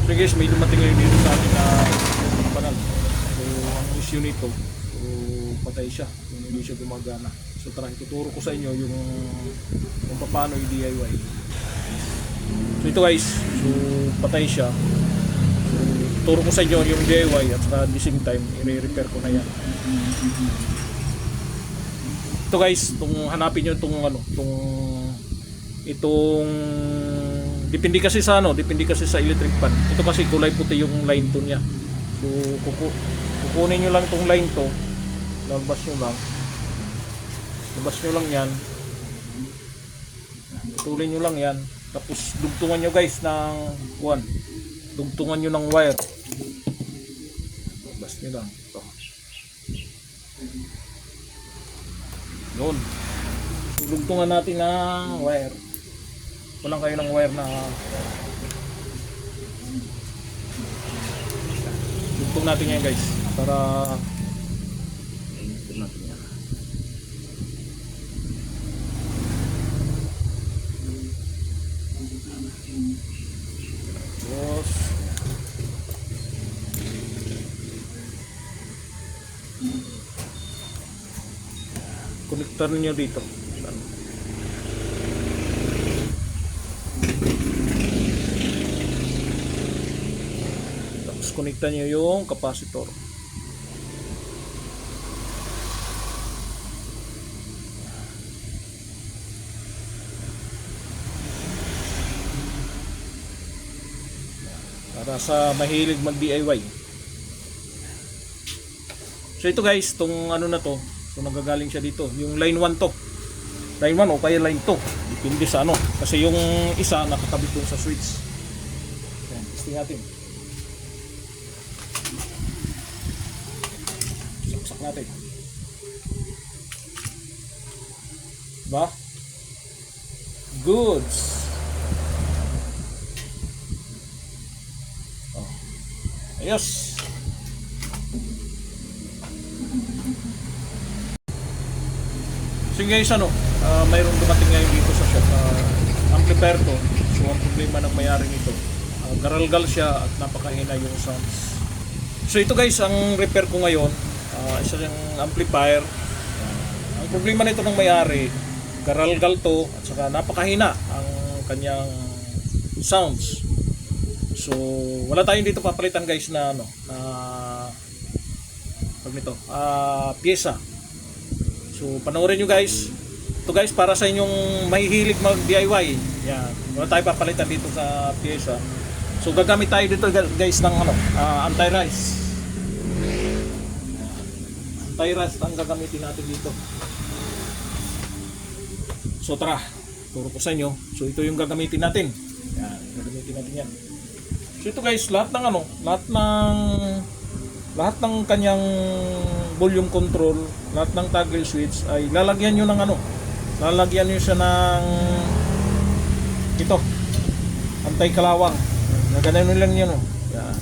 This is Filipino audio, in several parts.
So guys, may dumating ngayon dito sa atin na panal. So ang issue nito, so patay siya, hindi siya gumagana. So tara, ituturo ko sa inyo yung kung paano i-DIY. So ito guys, so patay siya. So turo ko sa inyo yung DIY at at the same time i-repair ko na yan. Ito guys, hanapin nyo itong depende kasi sa electric pan. Ito kasi kulay puti yung line to niya. So kukunin nyo lang itong line to, labas nyo lang yan, putulin nyo lang yan, tapos dugtungan nyo guys ng dugtungan nyo ng wire, labas nyo lang ito yun. So dugtungan natin ng wire, walang kayo ng wire na dugtong natin yan guys para dugtong natin yan. Tapos konektor niyo dito. Tapos konekta niyo yung capacitor. Para sa mahilig mag-DIY. So ito guys, tong ano na to, so nagagaling siya dito. Yung line 1 to. Line 1 o kaya line 2. Depende sa ano. Kasi yung isa nakakabit dun sa switch. Ayan, testing natin. Saksak natin. Ba? Goods. Ayos. So guys, mayroong dumating ngayon dito sa shop, amplifier to. So ang problema ng may-ari nito, garalgal siya at napakahina yung sounds. So ito guys, ang repair ko ngayon, isa yung amplifier. Ang problema nito ng may-ari, garalgal to at saka napakahina ang kanyang sounds. So wala tayong dito papalitan guys na pyesa. So panoorin nyo guys. Ito guys para sa inyong mahihilig mag DIY. Yan. Wala tayong papalitan dito sa pyesa. So gagamit tayo dito guys ng anti-rise. Anti-rise ang gagamitin natin dito. So tara, turo ko sa inyo. So ito yung gagamitin natin. Yan, gagamitin natin yan. So ito guys, lahat ng kanyang volume control, lahat ng toggle switch ay lalagyan nyo ng lalagyan nyo siya ng ito, anti-kalawang. Ganun lang yun. Yan.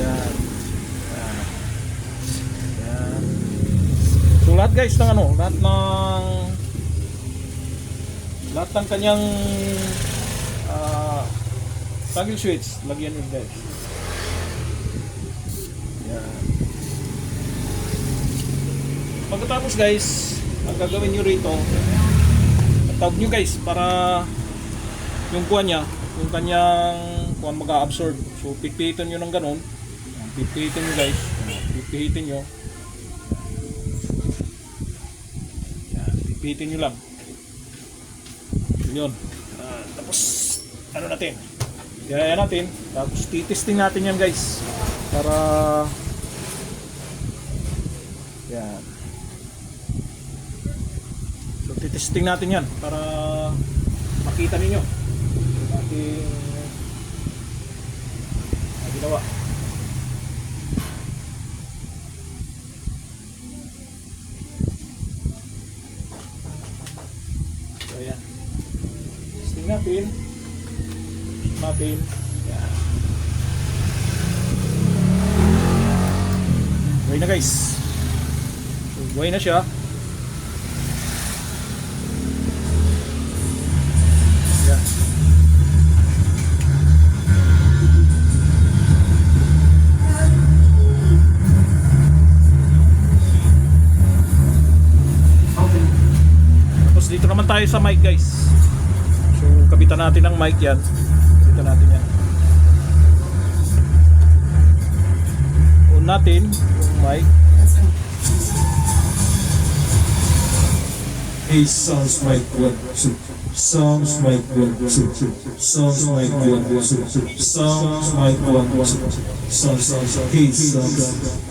Yan. Yan. Yan. So lahat guys ng lahat ng kanyang toggle switch, lagyan nyo guys. Yan. Pagkatapos guys, ang gagawin nyo rito, tawag nyo guys para yung kuha niya, yung kanyang kuha mag-absorb. So pipihitin nyo ng ganun. Pipihitin nyo guys. Pipihitin nyo. Yan. Pipihitin nyo lang. Yun. Tapos ano natin? Kaya natin, tapos titesting natin yan guys para yan. So titesting natin yan para makita ninyo yung ating ginawa. So yan, testing natin. Yan. Buhay na guys. So, buhay na siya. Yan. Next, dito naman tayo sa mic guys. So, kabitan natin ang mic yan. Kabitan natin yan. On natin yung mic. Hey, sounds mic 1, 2. Sounds mic 1, 2. Sounds mic 1, 2. Sounds mic 1, 2. Sounds, hey, sounds.